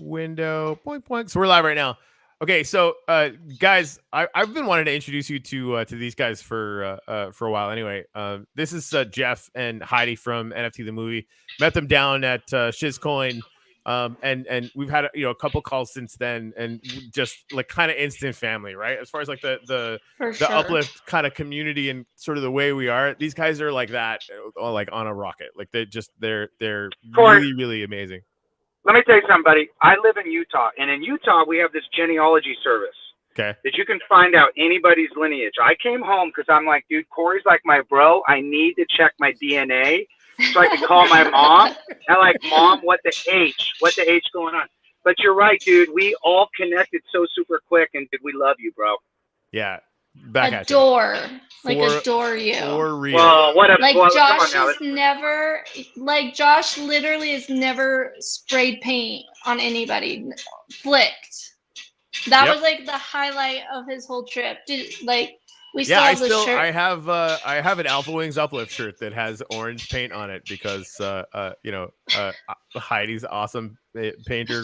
window. Point point. So we're live right now. Okay, so guys, I've been wanting to introduce you to these guys for a while. Anyway, this is Jeff and Heidi from NFT the Movie. Met them down at Shizcoin, and we've had a couple calls since then, and just like kind of instant family, right? As far as like For the sure. uplift kind of community and sort of the way we are, these guys are like that, like on a rocket. Like they're Corey, really amazing. let me tell you something, buddy. I live in Utah, and in Utah we have this genealogy service Okay. that you can find out anybody's lineage. I came home because I'm like, dude, Corey's like my bro. I need to check my DNA so I can call my mom. And like, mom, what the H going on? But you're right, dude. We all connected so super quick, and dude, we love you, bro. Yeah. Back at you. Adore. Like For- adore you. For real. Well, what a Like well, come Josh on now. is never like Josh literally has never sprayed paint on anybody. Flicked. That Yep. was like the highlight of his whole trip. Like we still Yeah, have the shirt. I have an Alpha Wings uplift shirt that has orange paint on it because Heidi's awesome painter,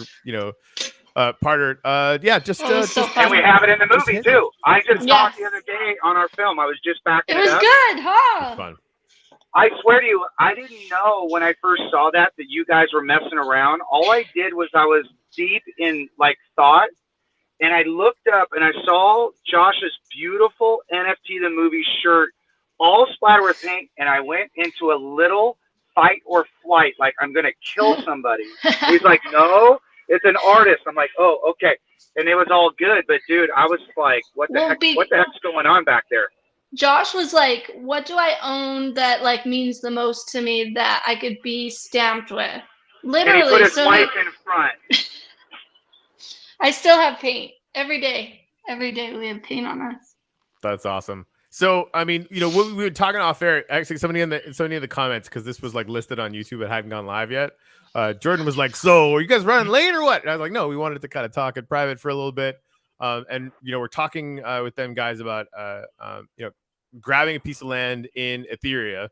partner. Yeah, just It was so And we fun. have it in the Just movie hit it. too. I just Yes. talked the other day on our film. I was just backing It it was up. good, huh? fun. I swear to you, I didn't know when I first saw that you guys were messing around. All I did was I was deep in like thought, and I looked up and I saw Josh's beautiful NFT the Movie shirt, all splattered with paint, and I went into a little fight or flight, like I'm gonna kill somebody. He's like, no, it's an artist. I'm like, oh, okay, and it was all good. But dude, I was like, what the Well, heck? What the heck's going on back there? Josh was like, what do I own that like means the most to me that I could be stamped with? And he Literally. put his So wife in front. I still have paint every day. Every day we have paint on us. That's awesome. So, I mean, we were talking off air. Actually, somebody in the comments, because this was like listed on YouTube, it hadn't gone live yet. Jordan was like, "So, are you guys running late or what?" And I was like, "No, we wanted to kind of talk in private for a little bit." And we're talking with them guys about grabbing a piece of land in Ethereum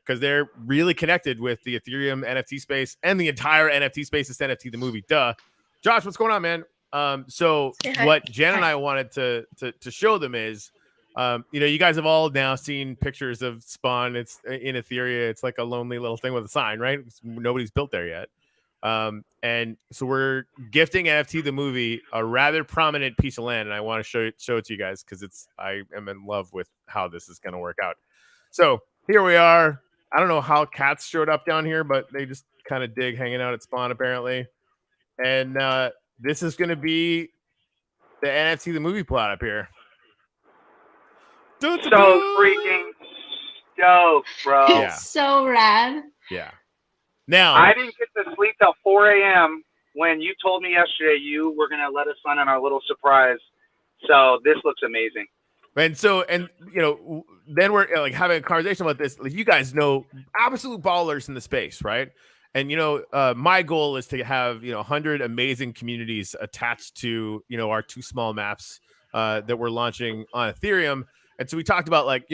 because they're really connected with the Ethereum NFT space and the entire NFT space. Is NFT the Movie? Duh. Josh, what's going on, man? So what Jen and I wanted to show them is, you guys have all now seen pictures of Spawn. It's in Ethereum. It's like a lonely little thing with a sign, right? Nobody's built there yet. And so we're gifting NFT the Movie a rather prominent piece of land, and I want to show it to you guys because I am in love with how this is going to work out. So here we are. I don't know how cats showed up down here, but they just kind of dig hanging out at Spawn apparently. And this is going to be the NFT the Movie plot up here. So freaking stoked, bro. Yeah. So rad. Yeah. Now I didn't get to sleep till 4 a.m. when you told me yesterday you were gonna let us in on our little surprise. So this looks amazing. And so, and then we're like having a conversation about this. Like, you guys know absolute ballers in the space, right? And my goal is to have 100 amazing communities attached to our two small maps that we're launching on Ethereum. And so we talked about like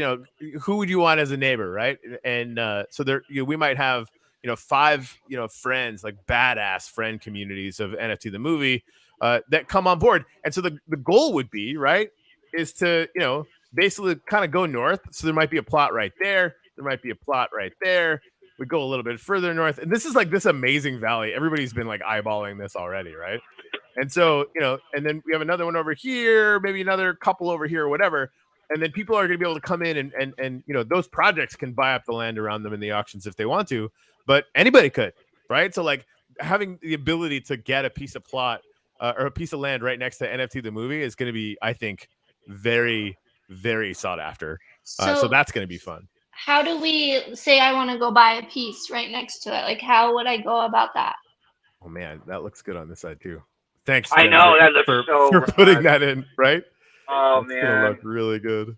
who would you want as a neighbor, right? And so there we might have 5 friends, like badass friend communities of NFT the Movie that come on board. And so the goal would be, right, is to basically kind of go north. So there might be a plot right there. There might be a plot right there. We go a little bit further north, and this is like this amazing valley. Everybody's been like eyeballing this already, right? And so and then we have another one over here, maybe another couple over here, or whatever. And then people are going to be able to come in and those projects can buy up the land around them in the auctions if they want to, but anybody could, right? So like having the ability to get a piece of plot or a piece of land right next to NFT the Movie is going to be, I think, very, very sought after. So that's going to be fun. How do we say I want to go buy a piece right next to it? Like, how would I go about that? Oh man, that looks good on this side too. Thanks. I know that looks for putting that in, right? Oh That's gonna man, look really good.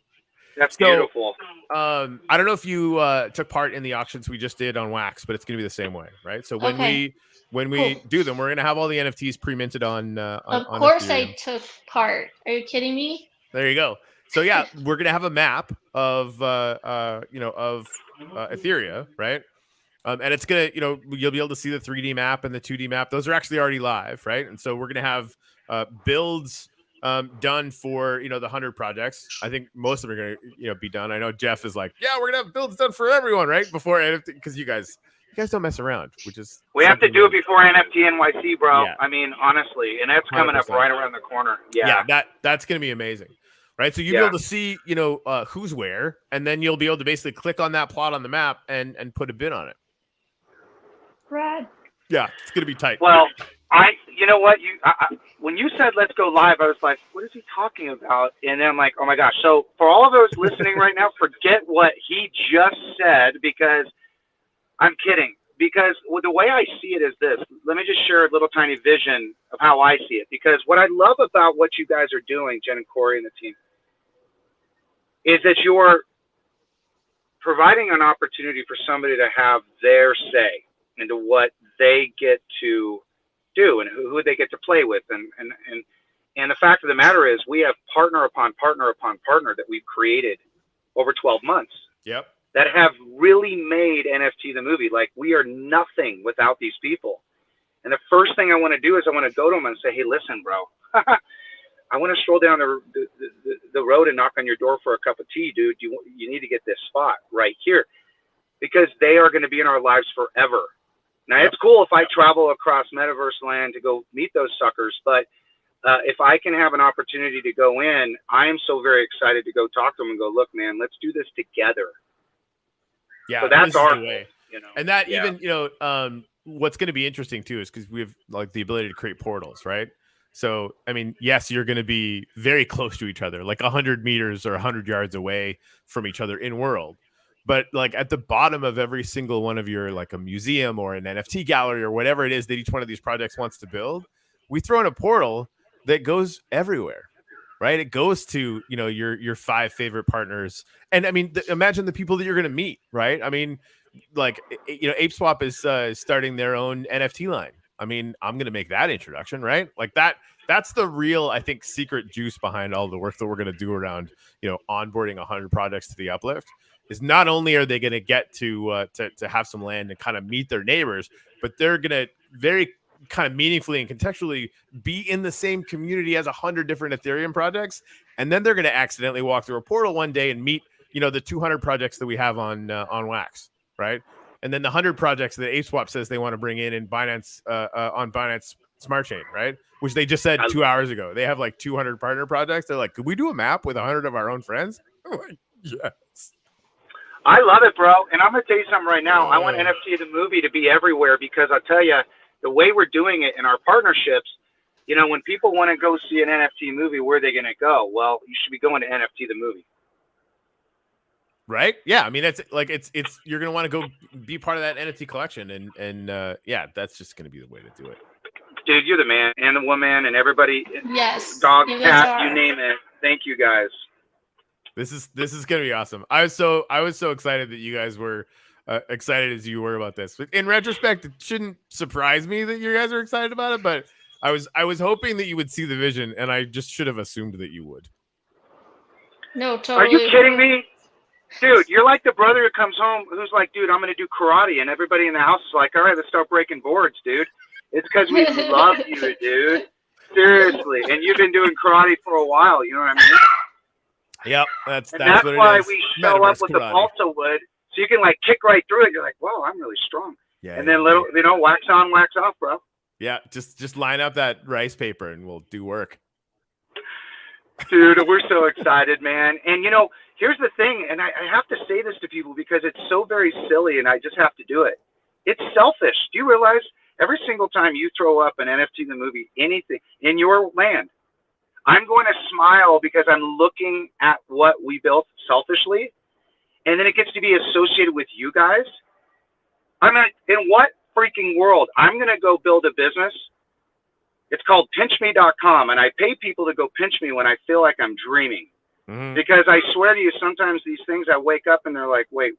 that's beautiful. I don't know if you took part in the auctions we just did on Wax, but it's gonna be the same way, right? So when we do them, we're gonna have all the NFTs pre-minted on. Of course, Ethereum. I took part. Are you kidding me? There you go. So yeah, we're gonna have a map of Ethereum, right? And it's gonna, you'll be able to see the 3D map and the 2D map. Those are actually already live, right? And so we're gonna have builds done for the 100 projects. I think most of them are gonna be done. I know Jeff is like, yeah, we're gonna have builds done for everyone, right? Before NFT, because you guys don't mess around, which is we have to do it before NFT NYC, bro. Yeah. I mean, honestly, and that's coming 100%. up right around the corner. Yeah, that's gonna be amazing, right? So you'll be able to see who's where, and then you'll be able to basically click on that plot on the map and put a bid on it. Rad. Yeah, it's gonna be tight. Well, you know what, when you said let's go live, I was like, what is he talking about? And then I'm like, oh my gosh. So for all of those listening right now, forget what he just said, because I'm kidding. Because the way I see it is this. Let me just share a little tiny vision of how I see it. Because what I love about what you guys are doing, Jen and Corey and the team, is that you're providing an opportunity for somebody to have their say into what they get to do and who they get to play with. And the fact of the matter is, we have partner upon partner upon partner that we've created over 12 months. Yep. That have really made NFT the movie. Like, we are nothing without these people. And the first thing I want to do is I want to go to them and say, hey, listen, bro, I want to stroll down the road and knock on your door for a cup of tea, dude. You need to get this spot right here, because they are going to be in our lives forever. Now, it's cool if I travel across metaverse land to go meet those suckers, but if I can have an opportunity to go in, I am so very excited to go talk to them and go, look, man, let's do this together. Yeah, so that's our way. And that even, what's going to be interesting too is because we have like the ability to create portals, right? So, I mean, yes, you're going to be very close to each other, like 100 meters or 100 yards away from each other in world. But like at the bottom of every single one of your, like a museum or an NFT gallery or whatever it is that each one of these projects wants to build, we throw in a portal that goes everywhere. Right, it goes to your 5 favorite partners, and I mean, imagine the people that you're going to meet. Right, I mean, like ApeSwap is starting their own NFT line. I mean, I'm going to make that introduction, right? Like that's the real, I think, secret juice behind all the work that we're going to do around onboarding 100 projects to the Uplift. Is not only are they going to get to have some land and kind of meet their neighbors, but they're going to very kind of meaningfully and contextually be in the same community as 100 different Ethereum projects. And then they're going to accidentally walk through a portal one day and meet, the 200 projects that we have on Wax, right? And then the 100 projects that ApeSwap says they want to bring in Binance, on Binance Smart Chain, right? Which they just said 2 hours ago. They have like 200 partner projects. They're like, could we do a map with 100 of our own friends? I'm like, yes. I love it, bro. And I'm going to tell you something right now. I want NFT the movie to be everywhere, because I'll tell you, the way we're doing it in our partnerships, when people want to go see an NFT movie, where are they going to go? Well, you should be going to NFT the movie. Right? Yeah. I mean, it's you're going to want to go be part of that NFT collection. And yeah, that's just going to be the way to do it. Dude, you're the man and the woman and everybody. Yes. Dog, cat, you name it. Thank you, guys. This is going to be awesome. I was so excited that you guys were excited as you were about this. In retrospect, it shouldn't surprise me that you guys are excited about it, but I was hoping that you would see the vision, and I just should have assumed that you would. No, totally. Are you kidding me? Dude, you're like the brother who comes home who's like, dude, I'm going to do karate, and everybody in the house is like, all right, let's start breaking boards, dude. It's because we love you, dude. Seriously. And you've been doing karate for a while, you know what I mean? Yep, that's what why it is. We show Metaverse up with karate. the balsa wood, so you can like kick right through it. You're like, wow, I'm really strong. Yeah. And then wax on, wax off, bro. Yeah, just line up that rice paper and we'll do work. Dude, we're so excited, man. And here's the thing, and I have to say this to people because it's so very silly, and I just have to do it. It's selfish. Do you realize every single time you throw up an NFT the movie, anything in your land, I'm going to smile because I'm looking at what we built selfishly, and then it gets to be associated with you guys. In what freaking world? I'm going to go build a business. It's called pinchme.com, and I pay people to go pinch me when I feel like I'm dreaming. Mm-hmm. Because I swear to you, sometimes these things I wake up and they're like, wait,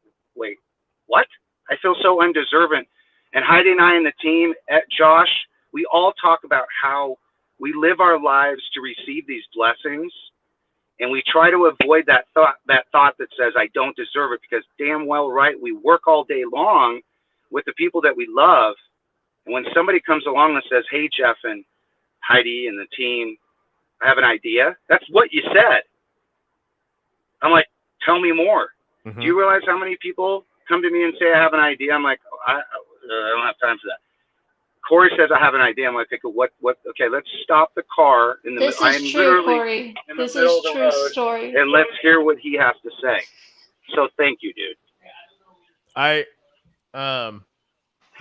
what? I feel so undeserving. And Heidi and I and the team, Josh, we all talk about how we live our lives to receive these blessings, and we try to avoid that thought that says I don't deserve it, because damn well right, we work all day long with the people that we love. And when somebody comes along and says, hey, Jeff and Heidi and the team, I have an idea. That's what you said. I'm like, tell me more. Mm-hmm. Do you realize how many people come to me and say, I have an idea? I'm like, I don't have time for that. Corey says, I have an idea. I'm like, okay, what, okay, let's stop the car in the middle. This is true, Corey. This is true story. And let's hear what he has to say. So thank you, dude.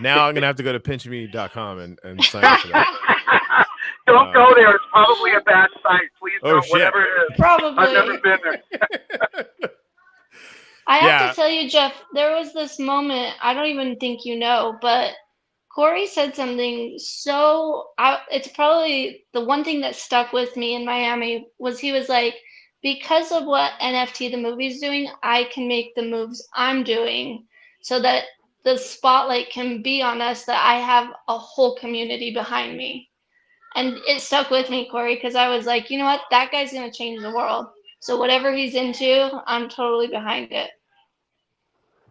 Now I'm gonna have to go to pinchme.com and sign up for that. Don't go there. It's probably a bad site. Please don't. Shit. Whatever it is. Probably. I've never been there. I have to tell you, Jeff, there was this moment, I don't even think you know, but Corey said something it's probably the one thing that stuck with me in Miami was he was like, because of what NFT The Movie is doing, I can make the moves I'm doing so that the spotlight can be on us, that I have a whole community behind me. And it stuck with me, Corey, because I was like, you know what? That guy's going to change the world. So whatever he's into, I'm totally behind it.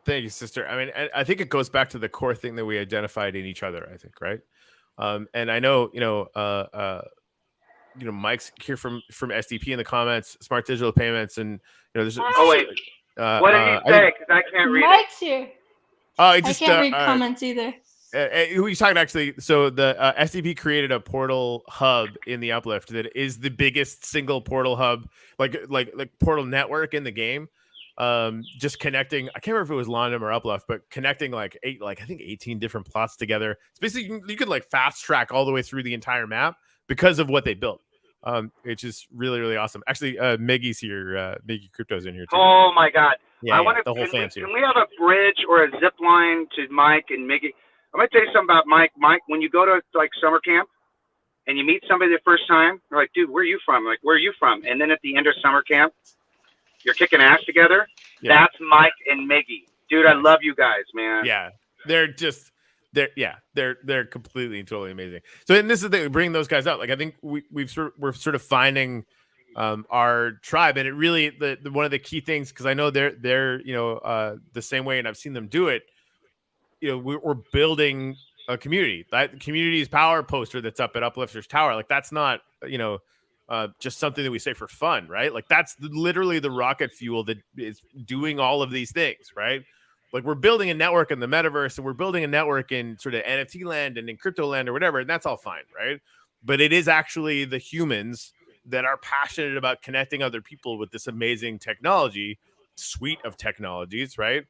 Thank you, sister. I mean, I think it goes back to the core thing that we identified in each other, I think, right? And I know, Mike's here from SDP in the comments, Smart Digital Payments, and there's. Oh wait, what did he say? Because I can't read. Mike's here. Oh, I can't read comments either. Who he's talking actually? So the SDP created a portal hub in the Uplift that is the biggest single portal hub, like portal network in the game. Just connecting. I can't remember if it was London or Uplift, but connecting I think 18 different plots together. It's basically you could fast track all the way through the entire map because of what they built. Which is really, really awesome. Actually, Miggy's here. Miggy Crypto's in here too. Oh my God! Yeah, the whole fam's here. Can we have a bridge or a zip line to Mike and Miggy? I'm gonna tell you something about Mike. Mike, when you go to summer camp and you meet somebody the first time, they're like, "Dude, where are you from?" I'm like, "Where are you from?" And then at the end of summer camp, you're kicking ass together. Yeah. That's Mike and Miggy, dude. Yes. I love you guys, man. Yeah, they're completely and totally amazing. So, and this is the thing, bringing those guys out. I think we're sort of finding our tribe, and it really one of the key things, because I know they're the same way, and I've seen them do it. We're building a community. That community's power poster that's up at Uplifters Tower, that's not just something that we say for fun, right? That's literally the rocket fuel that is doing all of these things, right? We're building a network in the metaverse, and we're building a network in sort of NFT land and in crypto land or whatever, and that's all fine, right? But it is actually the humans that are passionate about connecting other people with this amazing technology suite of technologies, right?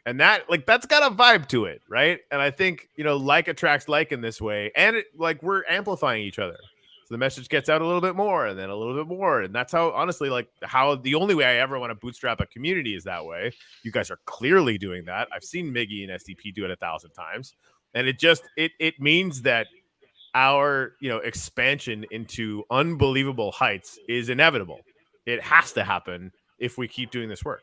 And that's got a vibe to it, right? And I think like attracts like in this way, and we're amplifying each other. So the message gets out a little bit more, and then a little bit more. And that's how, honestly, how the only way I ever want to bootstrap a community is that way. You guys are clearly doing that. I've seen Miggy and SDP do it 1,000 times. And it means that our, expansion into unbelievable heights is inevitable. It has to happen if we keep doing this work.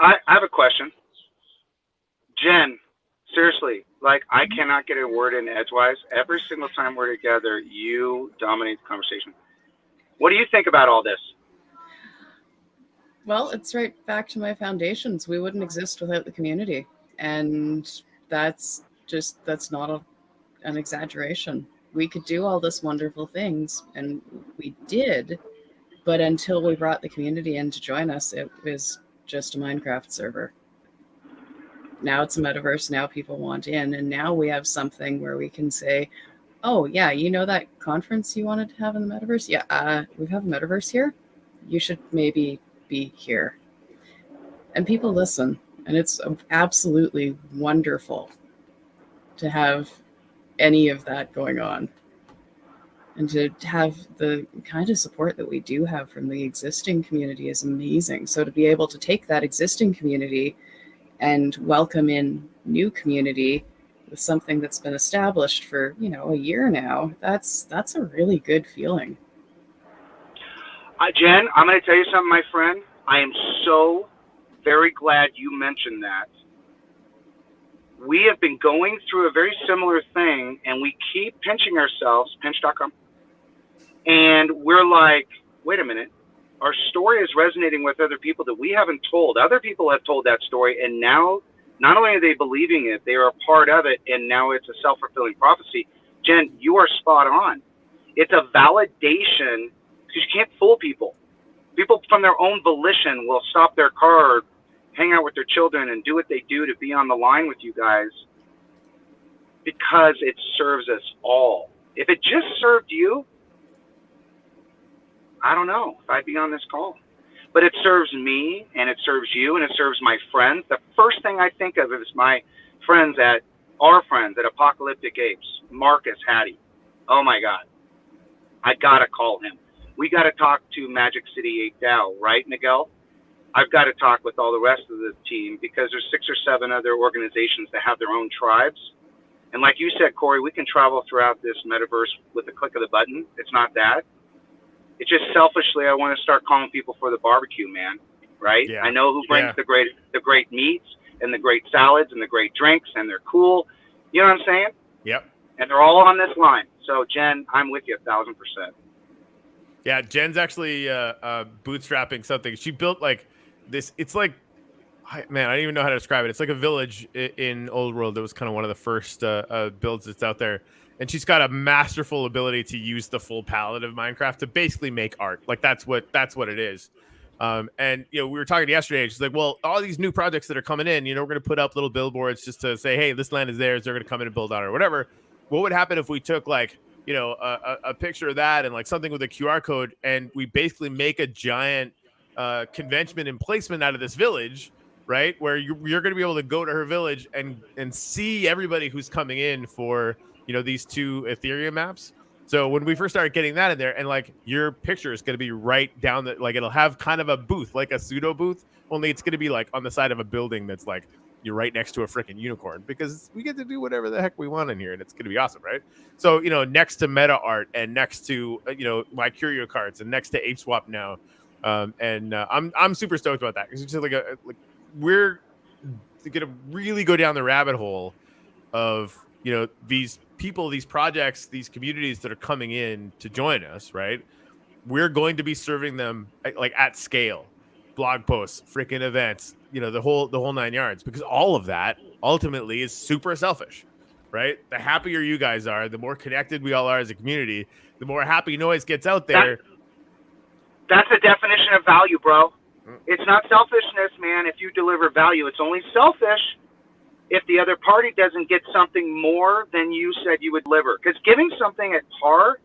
I have a question. Jen, seriously, I cannot get a word in edgewise. Every single time we're together, you dominate the conversation. What do you think about all this? Well, it's right back to my foundations. We wouldn't exist without the community. And that's not an exaggeration. We could do all this wonderful things, and we did, but until we brought the community in to join us, it was just a Minecraft server. Now it's a metaverse. Now people want in, and now we have something where we can say, oh yeah, that conference you wanted to have in the metaverse? Yeah, we have a metaverse here. You should maybe be here. And people listen, and it's absolutely wonderful to have any of that going on. And to have the kind of support that we do have from the existing community is amazing. So to be able to take that existing community and welcome in new community with something that's been established for, a year now, that's a really good feeling. Jen, I'm going to tell you something, my friend. I am so very glad you mentioned that. We have been going through a very similar thing, and we keep pinching ourselves, pinch.com, and we're like, wait a minute. Our story is resonating with other people that we haven't told. Other people have told that story, and now Not only are they believing it, they are a part of it, and now it's a self-fulfilling prophecy. Jen, you are spot on. It's a validation, because you can't fool people. People from their own volition will stop their car or hang out with their children and do what they do to be on the line with you guys because it serves us all. If it just served you, I don't know if I'd be on this call. But it serves me, and it serves you, and it serves my friends. The first thing I think of is our friends at Apocalyptic Apes, Marcus, Hattie. Oh my God. I gotta call him. We gotta talk to Magic City 8 DAO, right, Miguel? I've got to talk with all the rest of the team because there's 6 or 7 other organizations that have their own tribes. And like you said, Corey, we can travel throughout this metaverse with the click of the button. It's not that. It's just selfishly, I want to start calling people for the barbecue, man. Right? Yeah. I know who brings the great meats and the great salads and the great drinks, and they're cool. You know what I'm saying? Yep. And they're all on this line. So Jen, I'm with you 1,000%. Yeah, Jen's actually bootstrapping something. She built like this. It's like, man, I don't even know how to describe it. It's like a village in Old World. That was kind of one of the first builds that's out there. And she's got a masterful ability to use the full palette of Minecraft to basically make art. Like that's what it is. And we were talking yesterday. And she's like, well, all these new projects that are coming in, we're going to put up little billboards just to say, hey, this land is theirs. They're going to come in and build on it or whatever. What would happen if we took like, a picture of that and like something with a QR code, and we basically make a giant convention and placement out of this village, right? Where you're going to be able to go to her village and see everybody who's coming in for, these 2 Ethereum maps. So when we first started getting that in there, and like your picture is going to be right down like it'll have kind of a booth, like a pseudo booth, only it's going to be like on the side of a building that's like you're right next to a freaking unicorn, because we get to do whatever the heck we want in here, and it's going to be awesome, right? So, next to meta art and next to, my curio cards and next to Ape Swap now. I'm super stoked about that, because it's just we're going to really go down the rabbit hole of, these people, these projects, these communities that are coming in to join us, right? We're going to be serving them like at scale, blog posts, freaking events, the whole 9 yards, because all of that ultimately is super selfish, right? The happier you guys are, the more connected we all are as a community, the more happy noise gets out there. That's the definition of value, bro. It's not selfishness, man. If you deliver value, it's only selfish if the other party doesn't get something more than you said you would deliver. Because giving something at par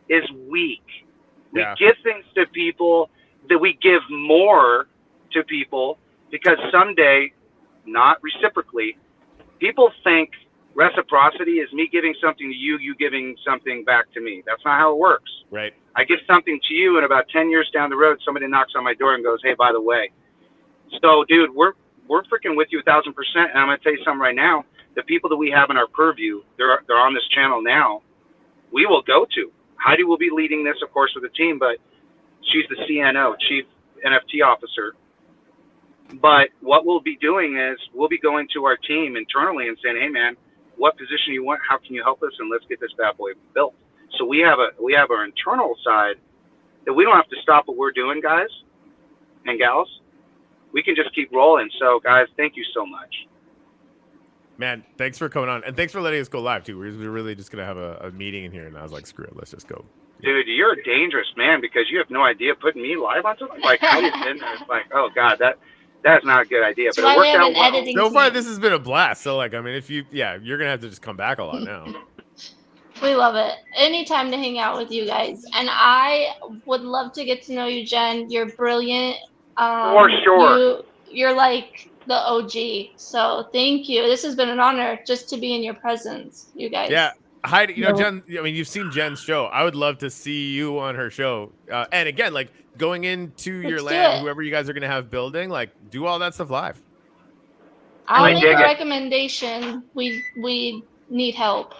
is weak. We give things to people that we give more to people because someday, not reciprocally, people think reciprocity is me giving something to you, you giving something back to me. That's not how it works. Right. I give something to you, and about 10 years down the road, somebody knocks on my door and goes, hey, by the way. So, dude, we're freaking with you 1,000%. And I'm going to tell you something right now. The people that we have in our purview, they're on this channel now, we will go to. Heidi will be leading this, of course, with the team, but she's the CNO, Chief NFT Officer. But what we'll be doing is we'll be going to our team internally and saying, hey, man, what position you want? How can you help us? And let's get this bad boy built. So we have our internal side that we don't have to stop what we're doing, guys and gals. We can just keep rolling. So, guys, thank you so much. Man, thanks for coming on. And thanks for letting us go live, too. We're really just going to have a meeting in here. And I was like, screw it. Let's just go. Dude, you're a dangerous man because you have no idea putting me live on something. Like, how did it it's like, oh, God, that's not a good idea. But it worked out well. So far, this has been a blast. So, like, I mean, you're going to have to just come back a lot now. We love it. Anytime to hang out with you guys. And I would love to get to know you, Jen. You're brilliant. For sure. You're like the OG. So thank you. This has been an honor just to be in your presence, you guys. Yeah. Heidi, Jen, I mean, you've seen Jen's show. I would love to see you on her show. And again, like going into your land, whoever you guys are going to have building, like do all that stuff live. I'll make a recommendation. We need help.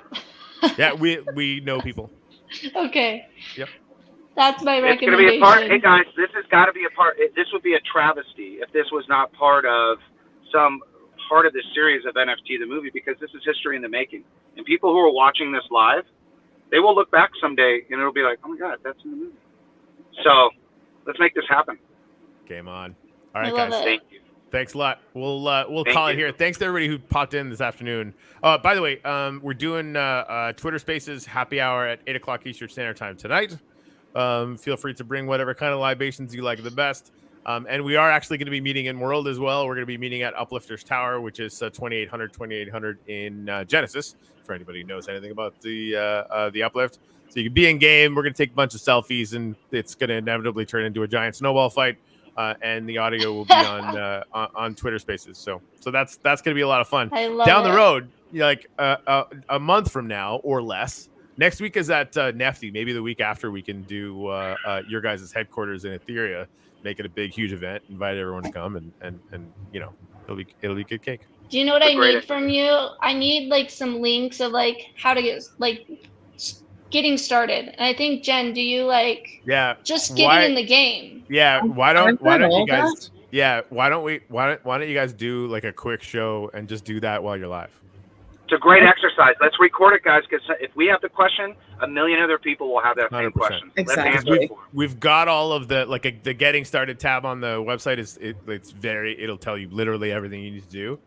Yeah, we know people. Okay. Yep. That's my recommendation. It's going to be a part. Hey guys, this has got to be a part. This would be a travesty if this was not part of some part of this series of NFT the movie, because this is history in the making. And people who are watching this live, they will look back someday and it'll be like, oh my God, that's in the movie. So let's make this happen. Game on. All right, guys. Thank you. Thanks a lot. We'll call it here. Thanks to everybody who popped in this afternoon. By the way, we're doing Twitter Spaces happy hour at 8 o'clock Eastern Standard Time tonight. Feel free to bring whatever kind of libations you like the best. And we are actually going to be meeting in World as well. We're going to be meeting at Uplifters Tower, which is 2800 in Genesis, for anybody who knows anything about the Uplift. So you can be in game. We're going to take a bunch of selfies, and it's going to inevitably turn into a giant snowball fight. And the audio will be on Twitter Spaces. So that's going to be a lot of fun. I love Down it. the road, like a month from now or less. Next week is at Nft. Maybe the week after we can do your guys' headquarters in Etheria. Make it a big, huge event. Invite everyone to come, and you know, it'll be good cake. Do you know what I need from you? I need like some links of like how to get like getting started. And I think Jen, do you like just getting in the game? Yeah, why don't you guys? That? Yeah, why don't you guys do like a quick show and just do that while you're live? It's a great exercise. Let's record it, guys, because if we have the question, a million other people will have that same 100%. question. Exactly. Let's answer it for them. We've got all of the the getting started tab on the website. It'll tell you literally everything you need to do.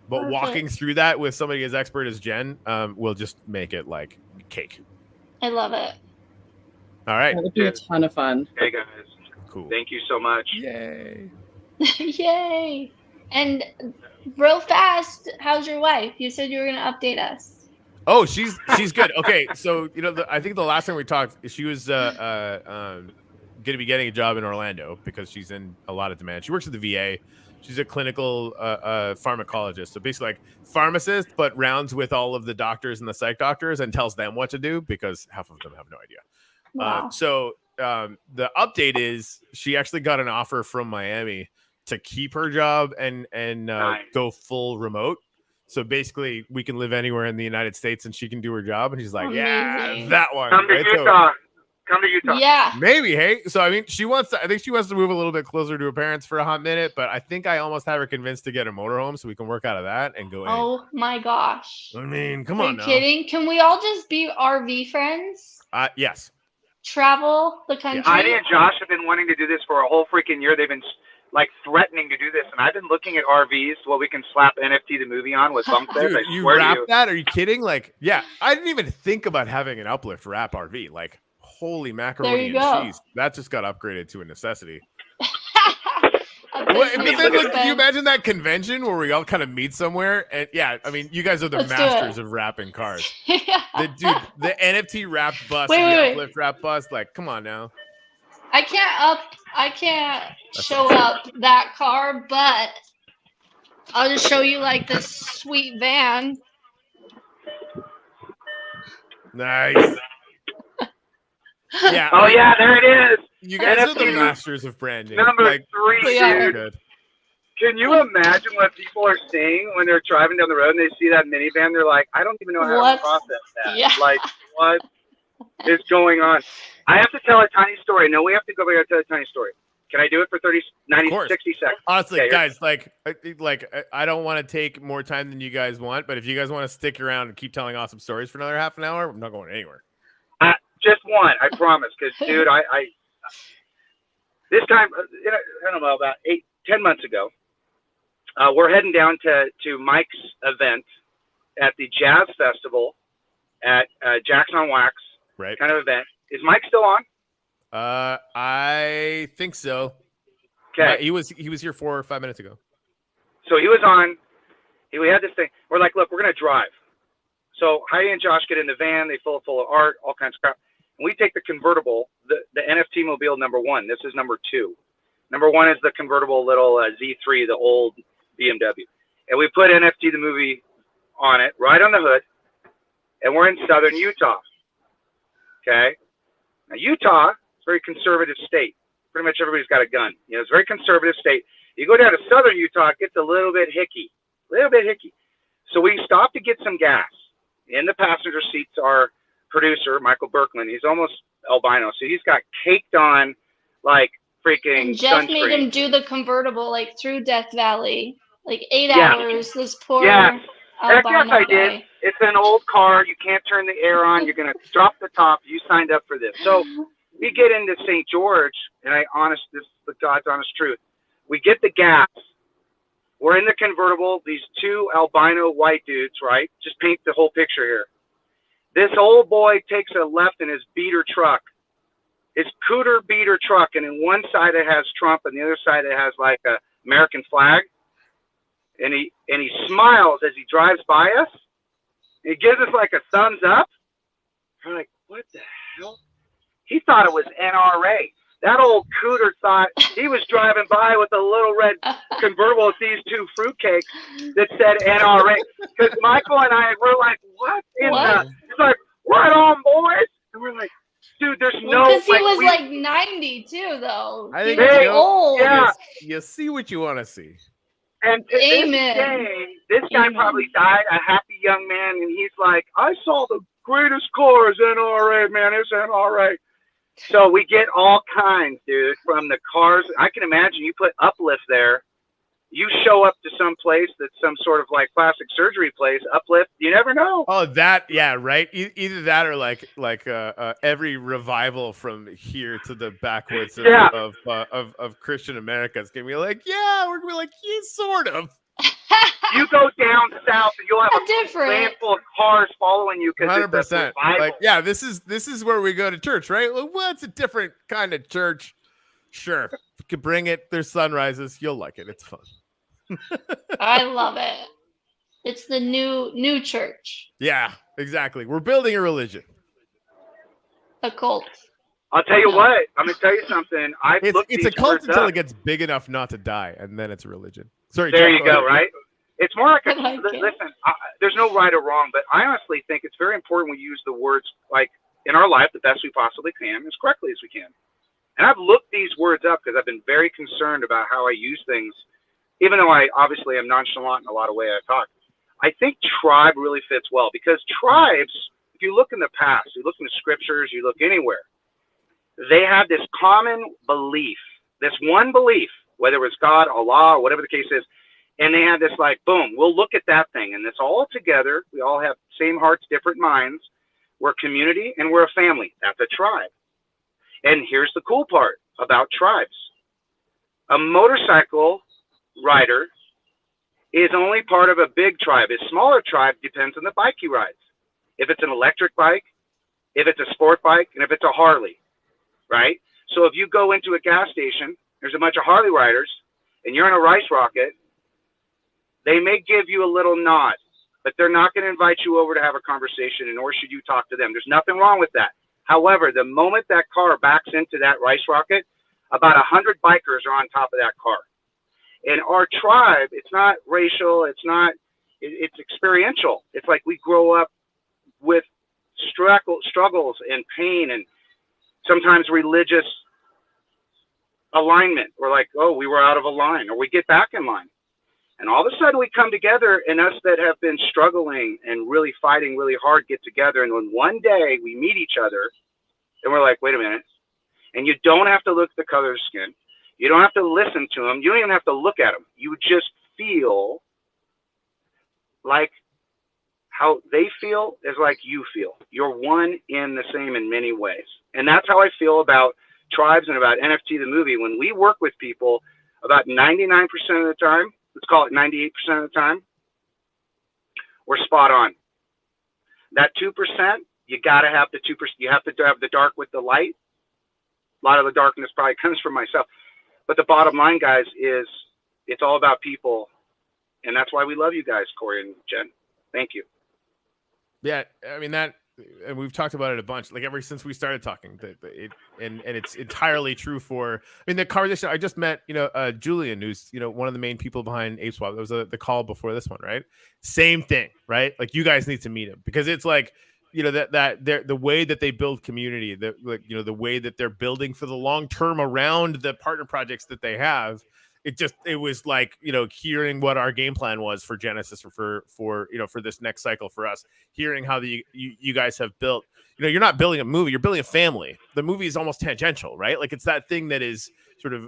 But Perfect. walking through that with somebody as expert as Jen will just make it like cake. I love it. All right. That would be a ton of fun. Hey, guys. Cool. Thank you so much. Yay. Yay. And real fast, how's your wife? You said you were going to update us. Oh, she's good. Okay, so I think the last time we talked, she was going to be getting a job in Orlando because she's in a lot of demand. She works at the VA. She's a clinical pharmacologist, so basically like pharmacist, but rounds with all of the doctors and the psych doctors and tells them what to do because half of them have no idea. Wow. So the update is she actually got an offer from Miami to keep her job and Nice. go full remote. So basically, we can live anywhere in the United States, and she can do her job. And she's like, "Yeah, Amazing. that one." Come to right? Utah. Come to Utah. Yeah. Maybe, hey. So I mean, I think she wants to move a little bit closer to her parents for a hot minute. But I think I almost have her convinced to get a motorhome so we can work out of that and go. Oh my gosh. I mean, come Are on you now. kidding? Can we all just be RV friends? Yes. Travel the country? Heidi and Josh have been wanting to do this for a whole freaking year. They've been like threatening to do this, and I've been looking at RVs where we can slap NFT the movie on with bunk beds. Dude, I you swear to wrap you. that? Are you kidding? Like, yeah, I didn't even think about having an uplift wrap RV. Like, holy macaroni and go. cheese. That just got upgraded to a necessity. A But business then, like, can you expense. imagine that convention where we all kind of meet somewhere? And yeah, I mean, you guys are the Let's do masters it. of wrapping cars. Yeah. The NFT wrapped bus Wait, and the wait. uplift wrap bus. Like, come on now. I can't show up that car, but I'll just show you like this sweet van. Nice. Yeah. Oh yeah, there it is. You guys are the NFT masters of branding. Number Like, 3, We are. dude. good. Can you imagine what people are saying when they're driving down the road and they see that minivan? They're like, I don't even know how What? to process that. Yeah. Like, what is going on? I have to tell a tiny story. No, we have to go back and tell a tiny story. Can I do it for 30, 90, course. 60 seconds? Honestly, Okay, guys, I don't want to take more time than you guys want, but if you guys want to stick around and keep telling awesome stories for another half an hour, I'm not going anywhere. Just one, I promise. Because, dude, I this time, I don't know, about 10 months ago, we're heading down to Mike's event at the Jazz Festival at Jackson on Wax, Right. kind of event. Is Mike still on? I think so. Okay. He was here 4 or 5 minutes ago. So he was on. We had this thing. We're like, look, we're going to drive. So Heidi and Josh get in the van. They fill it full of art, all kinds of crap. And we take the convertible, the NFT mobile number 1. This is number 2. Number 1 is the convertible little Z3, the old BMW. And we put NFT the movie on it, right on the hood. And we're in southern Utah. Okay? Now, Utah is a very conservative state. Pretty much everybody's got a gun. You know, it's a very conservative state. You go down to southern Utah, it gets a little bit hicky. So we stopped to get some gas. In the passenger seats, our producer, Michael Berkman, he's almost albino. So he's got caked on, like, freaking And Jeff sunscreen. made him do the convertible like through Death Valley, like 8 Yeah. hours. This poor Yes. Heck albino yes, I did. guy. It's an old car. You can't turn the air on. You're going to drop the top. You signed up for this. So we get into St. George, and this is the God's honest truth. We get the gas, We're in the convertible. These two albino white dudes, right? Just paint the whole picture here. This old boy takes a left in his beater truck. His cooter beater truck, and in one side it has Trump, and the other side it has like a American flag. And he smiles as he drives by us. He gives us like a thumbs up. We're like, what the hell? He thought it was NRA. That old cooter thought he was driving by with a little red convertible with these two fruitcakes that said NRA. Because Michael and I were like, what in the? He's like, right on, boys. And we're like, dude, there's no. Because he was like 90 too, though. I think he was old. Yeah. You see what you want to see. And to this day, this guy probably died a happy young man, and he's like, I saw the greatest cars, NRA, man, it's NRA. So we get all kinds, dude, from the cars. I can imagine you put Uplift there. You show up to some place that's some sort of like plastic surgery place, Uplift. You never know. Oh, that, yeah, right. Either that or like every revival from here to the backwoods of Christian America is gonna be like, yeah, we're gonna be like, yeah, sort of. You go down south and you'll have a handful of cars following you because 100%. Like, yeah, this is where we go to church, right? Well, it's a different kind of church. Sure, you can bring it. There's sunrises. You'll like it. It's fun. I love it. It's the new church. Yeah, exactly. We're building a religion. A cult. I'll tell you what. I'm gonna tell you something. It's a cult until it gets big enough not to die, and then it's a religion. Sorry, there Jack, you go. Right. It's more like listen. There's no right or wrong, but I honestly think it's very important we use the words like in our life the best we possibly can, as correctly as we can. And I've looked these words up because I've been very concerned about how I use things. Even though I obviously am nonchalant in a lot of ways I talk, I think tribe really fits well because tribes, if you look in the past, you look in the scriptures, you look anywhere, they have this common belief, this one belief, whether it was God, Allah, or whatever the case is, and they have this like, boom, we'll look at that thing, and it's all together. We all have same hearts, different minds. We're a community, and we're a family. That's a tribe. And here's the cool part about tribes. A motorcycle rider is only part of a big tribe. A smaller tribe depends on the bike he rides. If it's an electric bike, if it's a sport bike, and if it's a Harley, right? So if you go into a gas station, there's a bunch of Harley riders, and you're in a rice rocket, they may give you a little nod, but they're not going to invite you over to have a conversation, and nor should you talk to them. There's nothing wrong with that. However, the moment that car backs into that rice rocket, about 100 bikers are on top of that car. And our tribe, it's not racial, it's experiential. It's like we grow up with struggles and pain and sometimes religious alignment. We're like, oh, we were out of a line, or we get back in line. And all of a sudden we come together, and us that have been struggling and really fighting really hard get together. And when one day we meet each other and we're like, wait a minute. And you don't have to look at the color of skin. You don't have to listen to them. You don't even have to look at them. You just feel like how they feel is like you feel. You're one in the same in many ways. And that's how I feel about tribes and about NFT the movie. When we work with people, about 99% of the time, let's call it 98% of the time, we're spot on. That 2%, you got to have the 2%. You have to have the dark with the light. A lot of the darkness probably comes from myself. But the bottom line, guys, is it's all about people. And that's why we love you guys, Corey and Jen. Thank you. Yeah, I mean, and we've talked about it a bunch, like ever since we started talking, and it's entirely true for, I mean, the conversation, I just met, Julian, who's, one of the main people behind ApeSwap. That was the call before this one, right? Same thing, right? Like, you guys need to meet him because it's like, the way that they build community, the way that they're building for the long term around the partner projects that they have. It was like, hearing what our game plan was for Genesis or for this next cycle for us, hearing how you guys have built, you're not building a movie, you're building a family. The movie is almost tangential, right? Like, it's that thing that is sort of,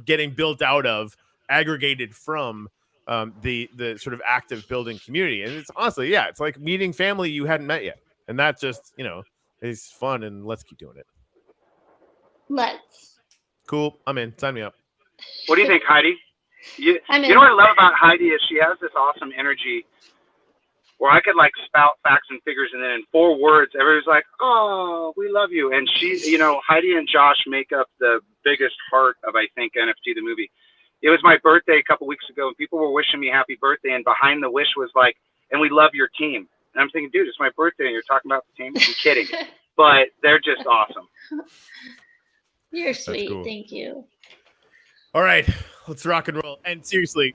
getting built out of, aggregated from, the sort of active building community. And it's honestly, yeah, it's like meeting family you hadn't met yet. And that just, is fun, and let's keep doing it. Let's. Cool. I'm in. Sign me up. What do you think, Heidi? You know what I love about Heidi is she has this awesome energy where I could like spout facts and figures, and then in 4 words, everybody's like, "Oh, we love you." And she, you know, Heidi and Josh make up the biggest heart of, I think, NFT the movie. It was my birthday a couple weeks ago, and people were wishing me happy birthday, and behind the wish was like, "And we love your team." And I'm thinking, dude, it's my birthday, and you're talking about the team? I'm kidding, but they're just awesome. You're sweet. Cool. Thank you. All right, let's rock and roll. And seriously,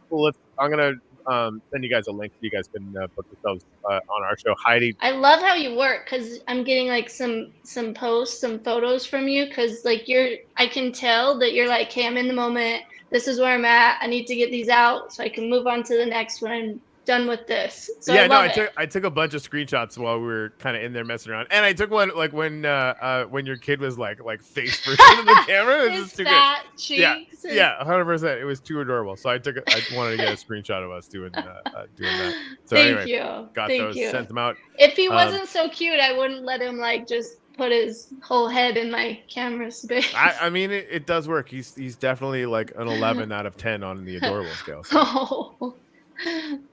well, I'm gonna send you guys a link so you guys can put yourselves on our show. Heidi, I love how you work because I'm getting like some posts, some photos from you because like I can tell that you're like, hey, I'm in the moment. This is where I'm at. I need to get these out so I can move on to the next when I'm done with this. So yeah, I took a bunch of screenshots while we were kind of in there messing around, and I took one like when your kid was like face first into the camera. It was His too fat good. cheeks. Yeah, 100%. It was too adorable. So I wanted to get a screenshot of us doing that. So Thank anyway, you. got Thank those, you. sent them out. If he wasn't so cute, I wouldn't let him like just put his whole head in my camera space. I mean, it does work. He's definitely like an 11 out of 10 on the adorable scale. So. Oh,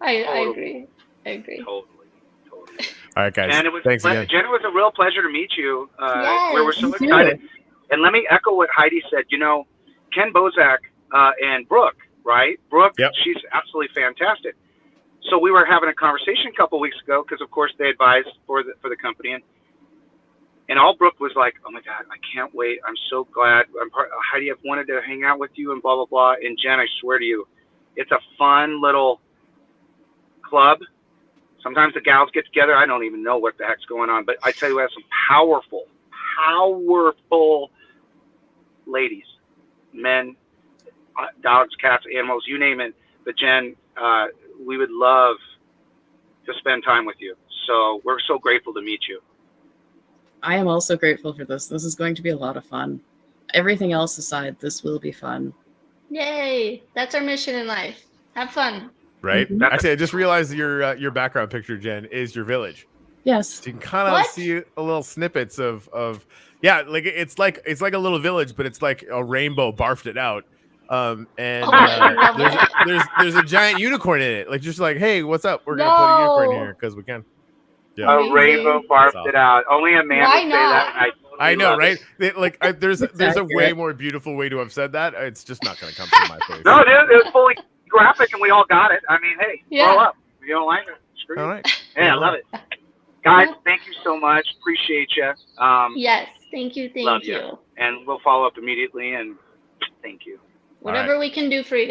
I agree. I agree. Totally. All right, guys. And Thanks again. Jen, it was a real pleasure to meet you. Yes, we're so excited. And let me echo what Heidi said. You know, Ken Bozak and Brooke, right? Brooke, yep. She's absolutely fantastic. So we were having a conversation a couple of weeks ago because, of course, they advised for the company. And all Brooke was like, oh, my God, I can't wait. I'm so glad. Heidi, I've wanted to hang out with you and blah, blah, blah. And Jen, I swear to you, it's a fun little club. Sometimes the gals get together. I don't even know what the heck's going on. But I tell you what, some powerful ladies, men, dogs, cats, animals, you name it. But Jen, we would love to spend time with you. So we're so grateful to meet you. I am also grateful for this. This is going to be a lot of fun. Everything else aside, this will be fun. Yay. That's our mission in life. Have fun. Right? Mm-hmm. Actually, I just realized your background picture, Jen, is your village. Yes. So you can kind of see a little snippets of like it's like a little village, but it's like a rainbow barfed it out. There's a giant unicorn in it. Like just like, hey, what's up? We're gonna put a unicorn here because we can. Yeah. A rainbow barfed it out. Only a man would say that. I know, right? There's a way more beautiful way to have said that. It's just not gonna come from my face. No, it was fully graphic, and we all got it. I mean, hey, grow up. If you don't like it, screw all it. right. Hey, I love it. Guys, thank you so much. Appreciate you. Yes, thank you. Love you. And we'll follow up immediately, and thank you. Whatever we can do for you guys.